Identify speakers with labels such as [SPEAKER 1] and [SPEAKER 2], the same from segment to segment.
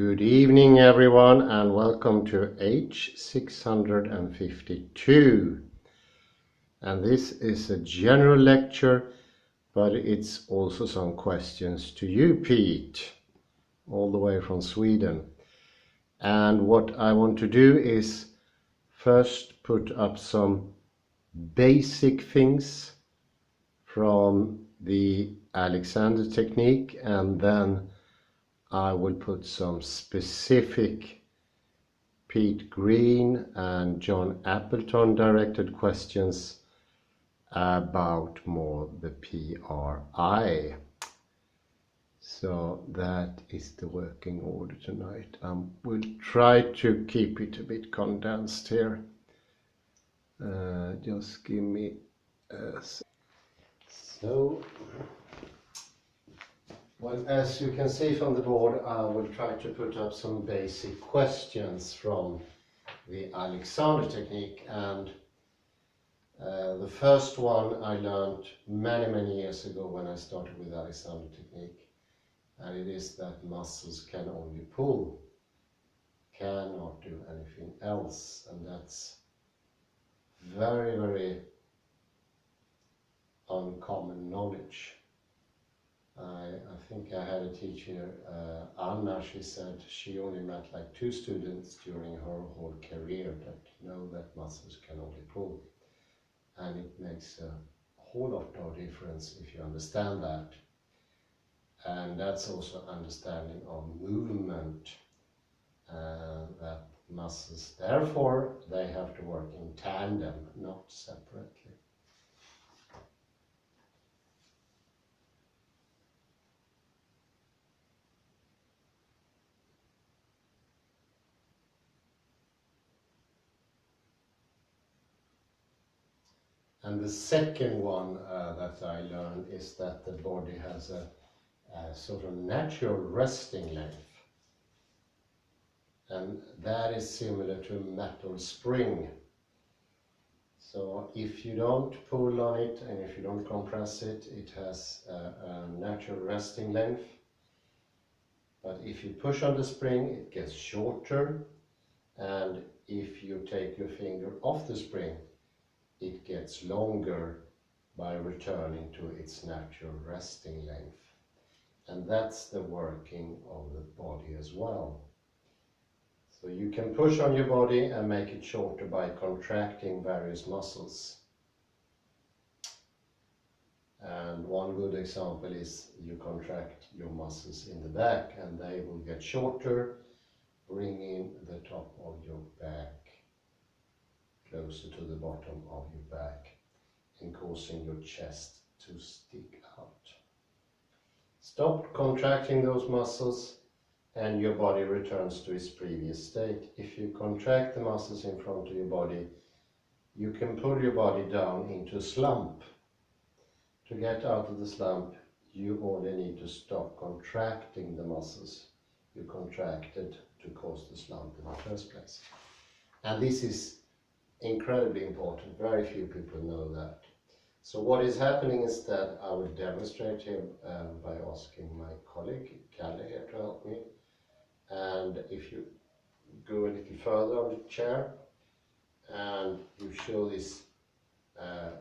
[SPEAKER 1] Good evening everyone and welcome to H652. And this is a general lecture, but it's also some questions to you, Pete, all the way from Sweden. And what I want to do is first put up some basic things from the Alexander technique, and then I will put some specific Pete Green and John Appleton directed questions about more the PRI. So that is the working order tonight. We'll try to keep it a bit condensed here. Just give me a second. So, well, as you can see from the board, I will try to put up some basic questions from the Alexander technique, and the first one I learned many years ago when I started with Alexander technique, and it is that muscles can only pull, cannot do anything else, and that's very uncommon knowledge. I think I had a teacher, Anna, she said she only met like 2 students during her whole career that know that muscles can only pull. And it makes a whole lot of difference if you understand that. And that's also understanding of movement, that muscles, therefore, they have to work in tandem, not separately. And the second one that I learned is that the body has a sort of natural resting length. And that is similar to a metal spring. So if you don't pull on it and if you don't compress it, it has a natural resting length. But if you push on the spring, it gets shorter. And if you take your finger off the spring, it gets longer by returning to its natural resting length. And that's the working of the body as well. So you can push on your body and make it shorter by contracting various muscles. And one good example is you contract your muscles in the back and they will get shorter, bringing the top of your back closer to the bottom of your back and causing your chest to stick out. Stop contracting those muscles and your body returns to its previous state. If you contract the muscles in front of your body, you can pull your body down into a slump. To get out of the slump, you only need to stop contracting the muscles you contracted to cause the slump in the first place. And this is incredibly important. Very few people know that. So what is happening is that I will demonstrate here by asking my colleague Kalle here to help me. And if you go a little further on the chair and you show this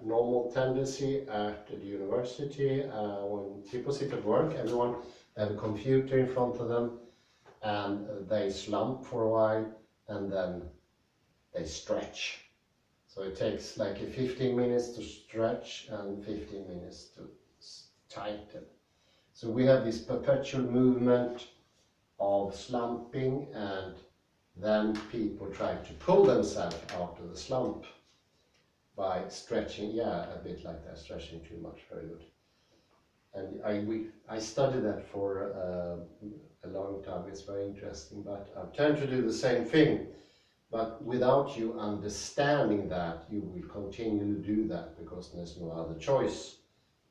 [SPEAKER 1] normal tendency at the university, when people sit at work, everyone have a computer in front of them and they slump for a while and then they stretch. So it takes like 15 minutes to stretch and 15 minutes to tighten. So we have this perpetual movement of slumping, and then people try to pull themselves out of the slump by stretching, a bit like that, stretching too much, very good. And I studied that for a long time, it's very interesting, but I tend to do the same thing. But without you understanding that, you will continue to do that because there's no other choice.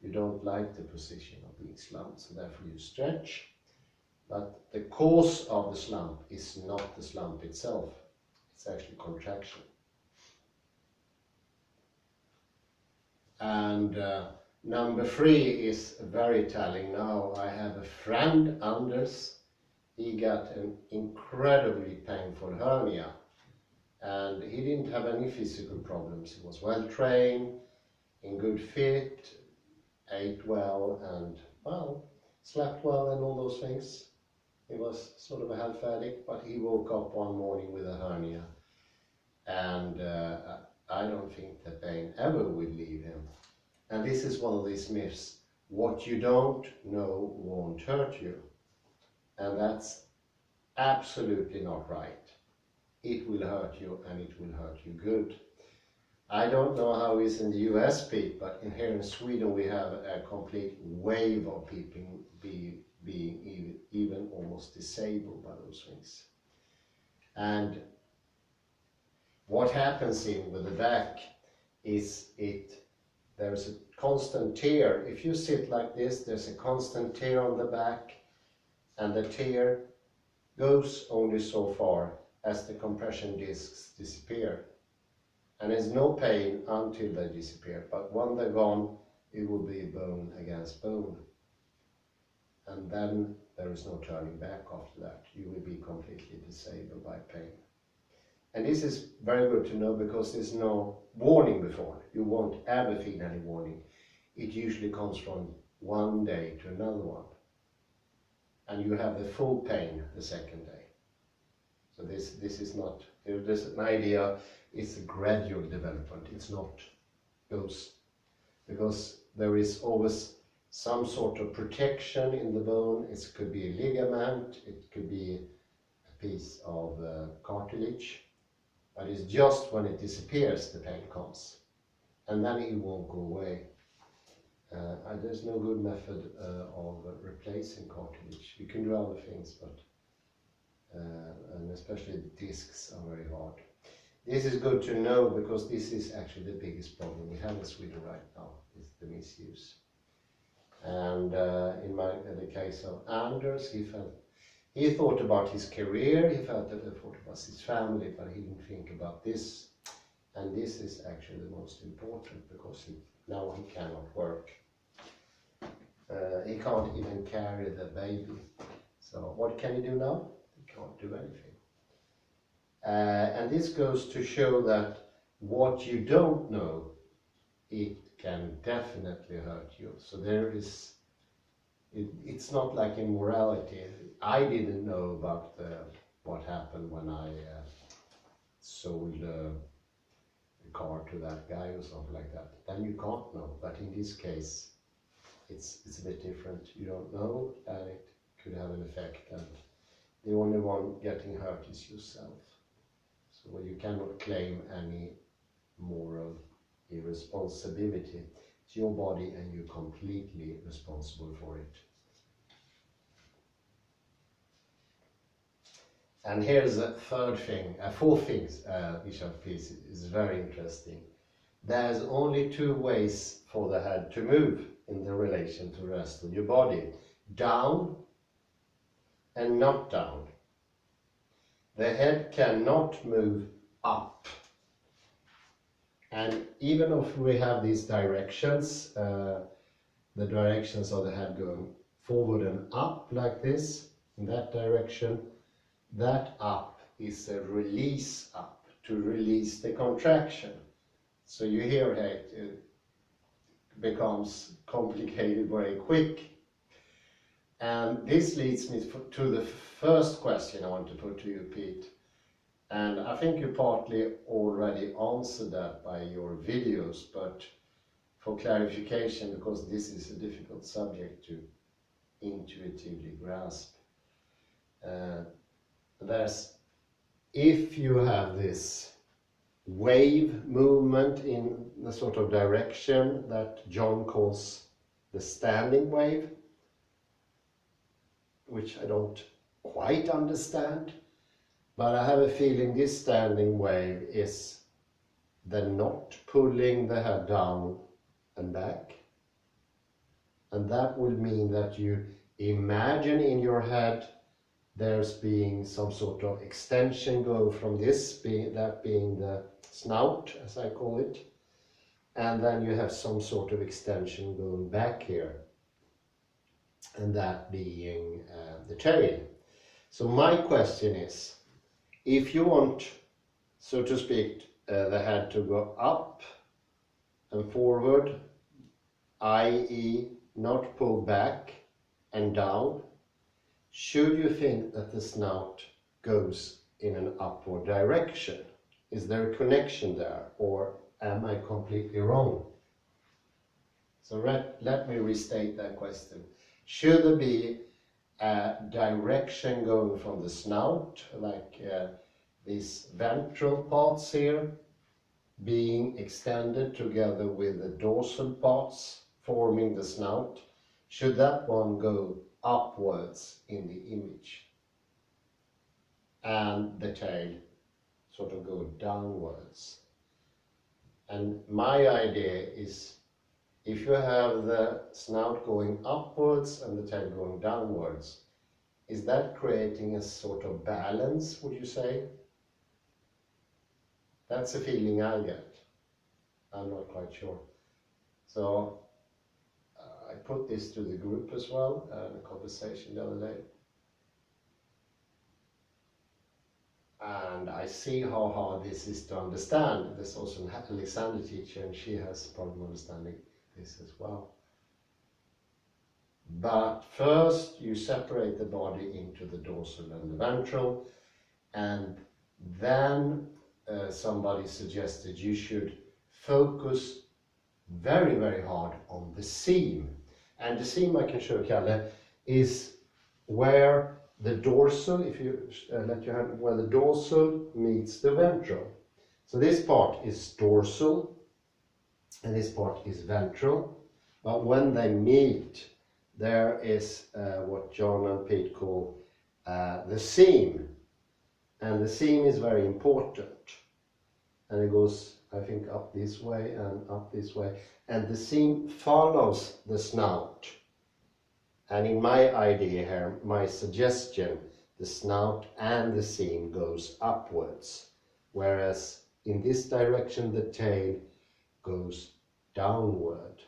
[SPEAKER 1] You don't like the position of being slumped, so therefore you stretch. But the cause of the slump is not the slump itself, it's actually contraction. And number 3 is very telling now. I have a friend, Anders, he got an incredibly painful hernia, and he didn't have any physical problems. He was well trained, in good fit, ate well, and well, slept well and all those things. He was sort of a health addict, but he woke up one morning with a hernia, and I don't think the pain ever will leave him. And this is one of these myths: what you don't know won't hurt you. And that's absolutely not right. It will hurt you, and it will hurt you good. I don't know how it is in the US, Pete, but here in Sweden we have a complete wave of people being even almost disabled by those things. And what happens with the back is there's a constant tear. If you sit like this, there's a constant tear on the back, and the tear goes only so far as the compression discs disappear. And there's no pain until they disappear, but when they're gone, it will be bone against bone. And then there is no turning back after that. You will be completely disabled by pain. And this is very good to know, because there's no warning before. You won't ever feel any warning. It usually comes from one day to another one. And you have the full pain the second day. So this is not, there's an idea, it's a gradual development. It's not goes, because there is always some sort of protection in the bone. It could be a ligament, it could be a piece of cartilage, but it's just when it disappears the pain comes, and then it won't go away. There's no good method of replacing cartilage. You can do other things, but and especially discs are very hard. This is good to know, because this is actually the biggest problem we have in Sweden right now, is the misuse. And in the case of Anders, he thought about his career, he thought about his family, but he didn't think about this. And this is actually the most important, because now he cannot work. He can't even carry the baby. So what can he do now? He can't do anything. And this goes to show that what you don't know, it can definitely hurt you. So there is, it's not like in morality. I didn't know about what happened when I sold the car to that guy or something like that. Then you can't know. But in this case, it's a bit different. You don't know, and it could have an effect. And the only one getting hurt is yourself. So you cannot claim any moral irresponsibility. It's your body, and you're completely responsible for it. And here's a fourth thing, which I feel is very interesting. There's only two ways for the head to move in the relation to the rest of your body: down and not down. The head cannot move up. And even if we have these directions, the directions of the head going forward and up like this, in that direction, that up is a release up, to release the contraction. So you hear it becomes complicated very quick. And this leads me to the first question I want to put to you, Pete. And I think you partly already answered that by your videos, but for clarification, because this is a difficult subject to intuitively grasp. If you have this wave movement in the sort of direction that John calls the standing wave, which I don't quite understand, but I have a feeling this standing wave is the not pulling the head down and back. And that will mean that you imagine in your head there's being some sort of extension going from that being the snout, as I call it, and then you have some sort of extension going back here, and that being the tail. So my question is, if you want, so to speak, the head to go up and forward, i.e. not pull back and down, should you think that the snout goes in an upward direction? Is there a connection there, or am I completely wrong? So let me restate that question. Should there be a direction going from the snout, like these ventral parts here, being extended together with the dorsal parts forming the snout? Should that one go upwards in the image, and the tail sort of go downwards? And my idea is, if you have the snout going upwards and the tail going downwards, is that creating a sort of balance, would you say? That's a feeling I get. I'm not quite sure. So I put this to the group as well, in a conversation the other day. And I see how hard this is to understand. There's also an Alexander teacher, and she has problem understanding this as well. But first you separate the body into the dorsal and the ventral, and then somebody suggested you should focus very, very hard on the seam. And the seam, I can show Kalle, is where the dorsal, if you let your hand, where the dorsal meets the ventral. So this part is dorsal and this part is ventral, but when they meet, there is what John and Pete call the seam, and the seam is very important, and it goes, I think, up this way and up this way, and the seam follows the snout. And in my idea here, my suggestion, the snout and the seam goes upwards, whereas in this direction the tail goes downward,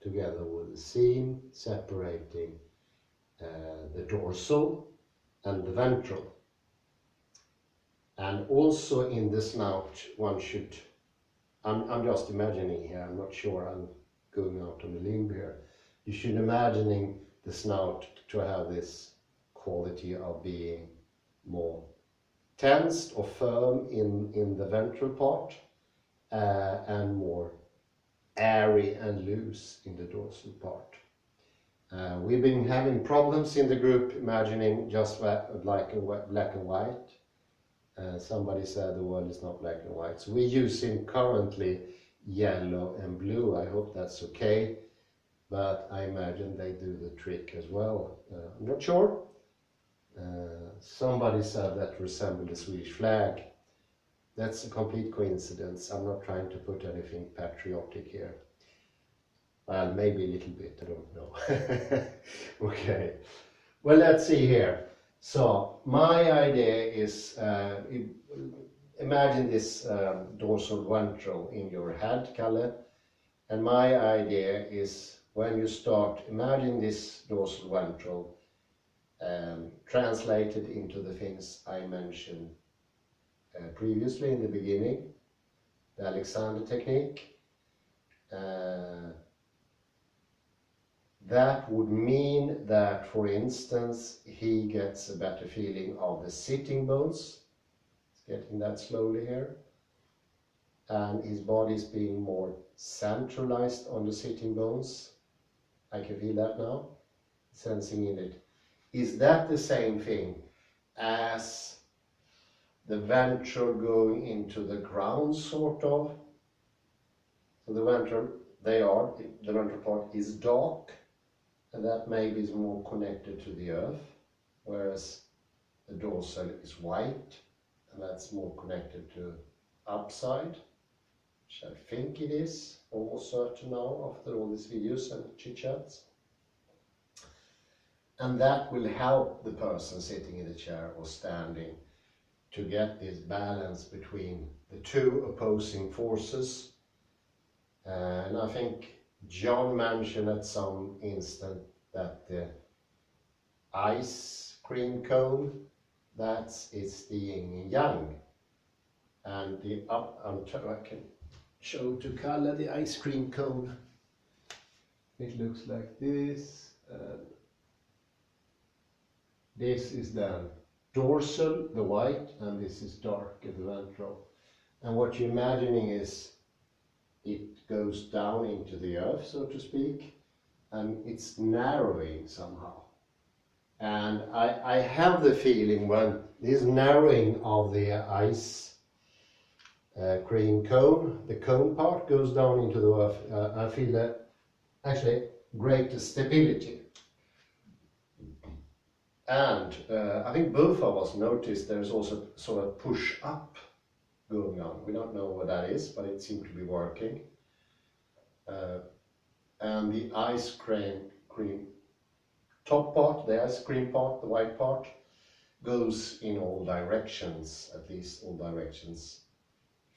[SPEAKER 1] together with the seam separating the dorsal and the ventral. And also in the snout one should, I'm just imagining here, I'm not sure, I'm going out on a limb here. You should imagining the snout to have this quality of being more tensed or firm in the ventral part, and more airy and loose in the dorsal part. We've been having problems in the group imagining just black and white. Somebody said the world is not black and white, so we're using currently yellow and blue. I hope that's okay, but I imagine they do the trick as well. I'm not sure. Somebody said that resembled the Swedish flag. That's a complete coincidence. I'm not trying to put anything patriotic here. Well, maybe a little bit, I don't know. Okay, well, let's see here. So my idea is, imagine this dorsal ventral in your head, Kalle, and my idea is, when you start, imagine this dorsal ventral translated into the things I mentioned previously in the beginning, the Alexander technique. That would mean that, for instance, he gets a better feeling of the sitting bones. He's getting that slowly here. And his body is being more centralized on the sitting bones. I can feel that now, sensing in it. Is that the same thing as the ventral going into the ground, sort of? So the ventral, the ventral part is dark, and that maybe is more connected to the earth, whereas the dorsal is white, and that's more connected to upside, which I think it is, almost certain now after all these videos and chit-chats. And that will help the person sitting in the chair or standing to get this balance between the two opposing forces. And I think John mentioned at some instant that the ice cream cone, it's the yin and yang. And the up, I can show to color the ice cream cone. It looks like this. This is the dorsal, the white, and this is dark, the ventral. And what you're imagining is it goes down into the earth, so to speak, and it's narrowing somehow. And I have the feeling when this narrowing of the ice cream cone, the cone part goes down into the earth, I feel that actually greater stability. And I think both of us noticed there's also sort of push up going on. We don't know what that is, but it seemed to be working. And the ice cream top part, the ice cream part, the white part, goes in all directions, at least all directions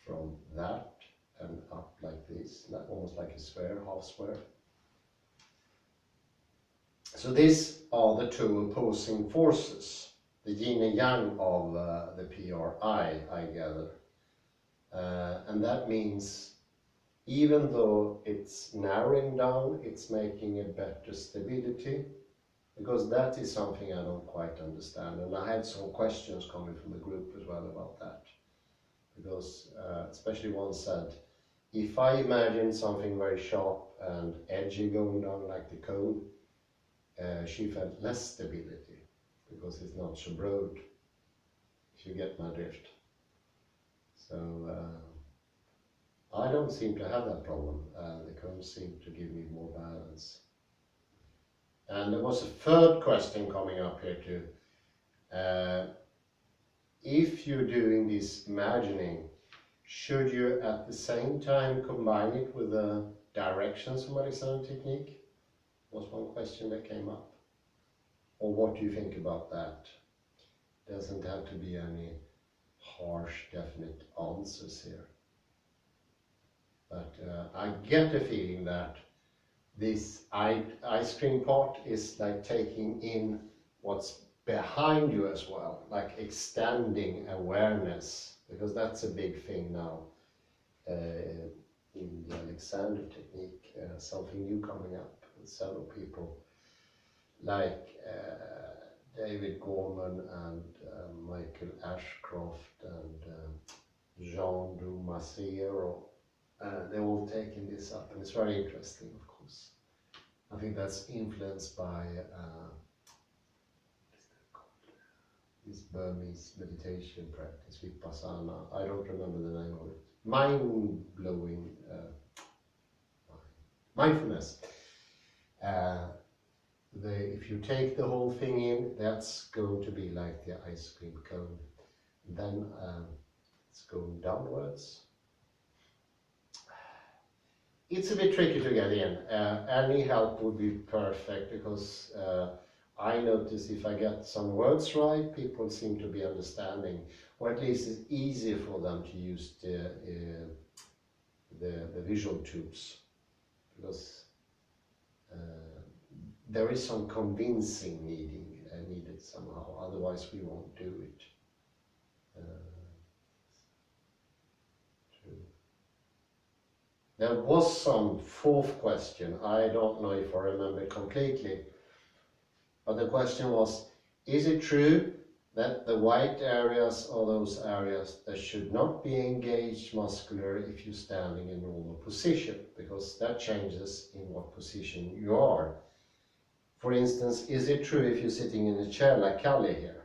[SPEAKER 1] from that and up like this, almost like a sphere, half square. So these are the two opposing forces, the yin and yang of the PRI, I gather. And that means even though it's narrowing down, it's making a better stability, because that is something I don't quite understand. And I had some questions coming from the group as well about that. Because especially one said, if I imagine something very sharp and edgy going down like the cone, she felt less stability because it's not so broad, if you get my drift. So I don't seem to have that problem. The cones seem to give me more balance. And there was a third question coming up here too. If you're doing this imagining, should you at the same time combine it with the direction somatic sound technique? Was one question that came up. Or what do you think about that? Doesn't have to be any harsh, definite answers here. But I get the feeling that this ice cream part is like taking in what's behind you as well, like extending awareness, because that's a big thing now in the Alexander technique, something new coming up. Several people like David Gorman and Michael Ashcroft and Jean Dumassier, they're all taking this up, and it's very interesting, of course. I think that's influenced by this Burmese meditation practice, Vipassana. I don't remember the name of it. Mind-blowing mindfulness. If you take the whole thing in, that's going to be like the ice cream cone. Then it's going downwards. It's a bit tricky to get in. Any help would be perfect, because I notice if I get some words right, people seem to be understanding, or at least it's easier for them to use the visual tools, because there is some convincing needed somehow, otherwise we won't do it. There was some fourth question, I don't know if I remember it completely, but the question was, is it true that the white areas are those areas that should not be engaged muscular if you're standing in normal position, because that changes in what position you are. For instance, is it true if you're sitting in a chair like Kalle here?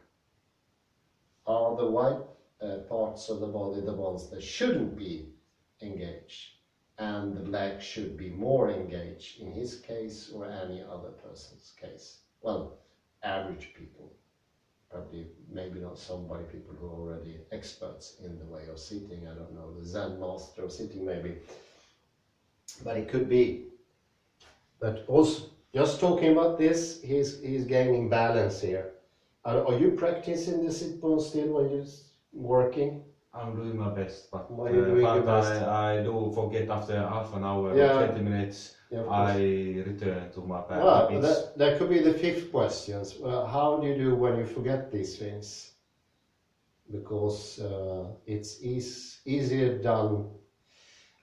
[SPEAKER 1] Are the white parts of the body the ones that shouldn't be engaged, and the black should be more engaged in his case or any other person's case? Well, average people. Probably, maybe not somebody, people who are already experts in the way of sitting, I don't know, the Zen master of sitting maybe. But it could be. But also, just talking about this, he's gaining balance here. Are you practicing the sit bone still when you're working?
[SPEAKER 2] I'm doing my best, but
[SPEAKER 1] Well, you're doing your best.
[SPEAKER 2] I do forget after half an hour
[SPEAKER 1] Yeah.
[SPEAKER 2] or 20 minutes.
[SPEAKER 1] Yeah, of course.
[SPEAKER 2] I return to my
[SPEAKER 1] Well,
[SPEAKER 2] habits.
[SPEAKER 1] that could be the fifth question. Well, how do you do when you forget these things? Because it's easier done.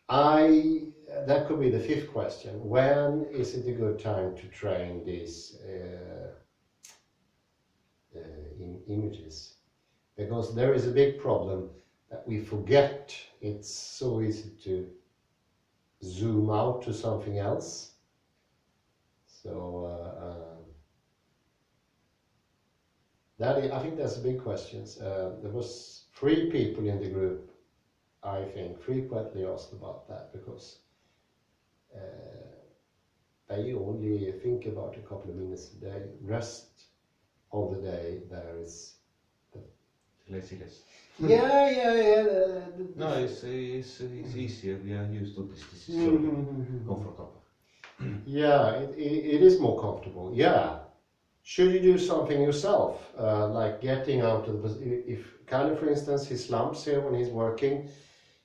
[SPEAKER 1] That could be the fifth question. When is it a good time to train these images? Because there is a big problem that we forget. It's so easy to zoom out to something else. So I think that's a big question. There was 3 people in the group, I think, frequently asked about that because they only think about a couple of minutes a day. Rest of the day there is
[SPEAKER 2] Laziness.
[SPEAKER 1] yeah.
[SPEAKER 2] No, it's easier. We are used to this. This is so comfortable.
[SPEAKER 1] Yeah, it is more comfortable. Yeah. Should you do something yourself, like getting out of the if Kalle, for instance, he slumps here when he's working,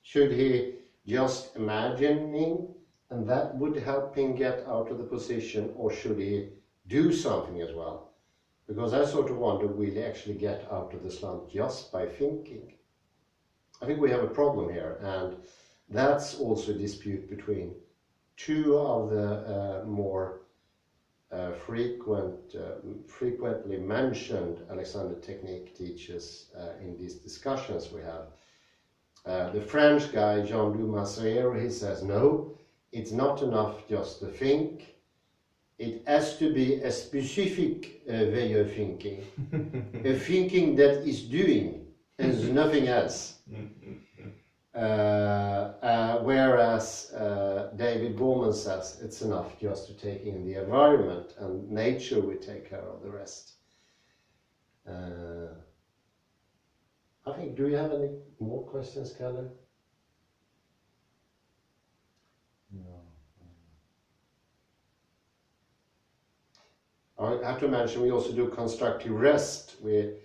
[SPEAKER 1] should he just imagining and that would help him get out of the position, or should he do something as well? Because I sort of wonder, will he actually get out of the slump just by thinking? I think we have a problem here, and that's also a dispute between 2 of the more frequently mentioned Alexander technique teachers in these discussions we have. The French guy Jean Dumas, he says no, it's not enough just to think. It has to be a specific way of thinking, a thinking that is doing and nothing else. Whereas David Gorman says it's enough just to take in the environment and nature will take care of the rest. I think, do you have any more questions, Kalle?
[SPEAKER 2] No.
[SPEAKER 1] I have to mention we also do constructive rest. We're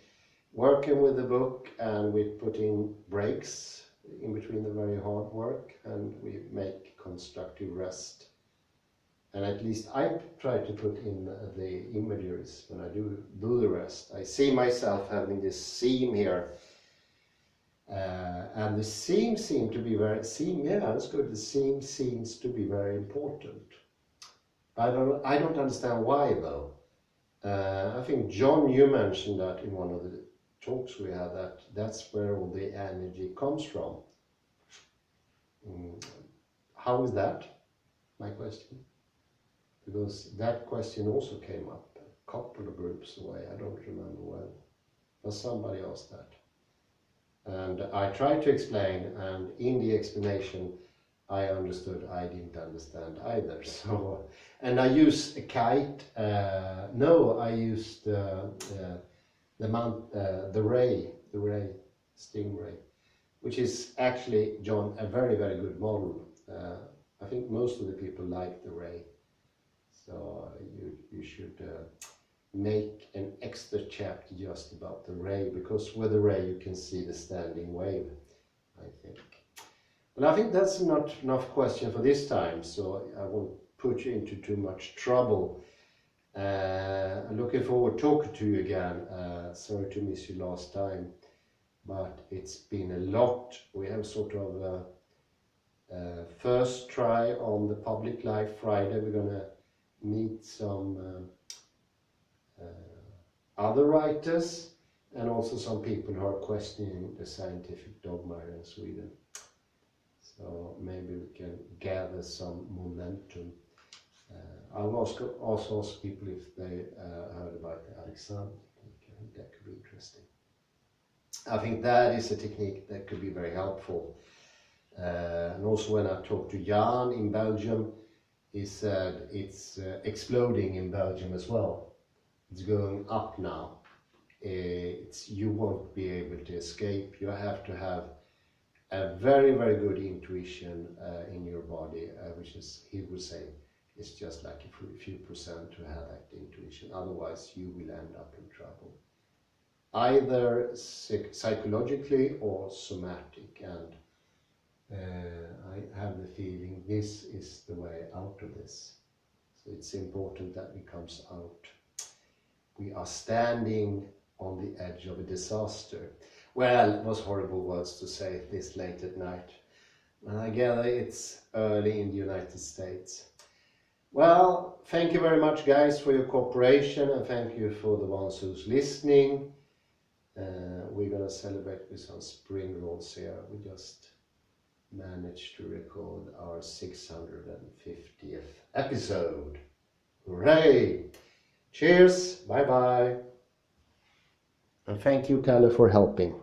[SPEAKER 1] working with the book and we put in breaks in between the very hard work and we make constructive rest. And at least I try to put in the imageries when I do the rest. I see myself having this seam here. And the seam seems to be very, that's good. The seam seems to be very important. I don't understand why though. I think John, you mentioned that in one of the talks we had, that's where all the energy comes from. How is that? My question. Because that question also came up a couple of groups away, I don't remember well, but somebody asked that. And I tried to explain, and in the explanation I understood I didn't understand either. So, and I used a kite. I used the ray stingray, which is actually, John, a very, very good model. I think most of the people like the ray. So you should make an extra chapter just about the ray, because with the ray you can see the standing wave, I think. But I think that's not enough question for this time, so I won't put you into too much trouble. I'm looking forward to talking to you again. Sorry to miss you last time, but it's been a lot. We have sort of first try on the public life Friday. We're gonna meet some other writers and also some people who are questioning the scientific dogma here in Sweden. So maybe we can gather some momentum. I'll also ask people if they heard about the Alexander technique. I think that could be interesting. I think that is a technique that could be very helpful. And also when I talked to Jan in Belgium, he said it's exploding in Belgium as well. It's going up now. You won't be able to escape. You have to have a very, very good intuition in your body, which is, he would say, it's just like a few percent to have that intuition. Otherwise, you will end up in trouble. either psychologically or somatic, and I have the feeling this is the way out of this. So it's important that it comes out. We are standing on the edge of a disaster. Well, it was horrible words to say this late at night. And I gather it's early in the United States. Well, thank you very much, guys, for your cooperation, and thank you for the ones who's listening. We're gonna celebrate with some spring rolls here. We just managed to record our 650th episode. Hooray! Cheers, bye bye. And thank you, Kalle, for helping.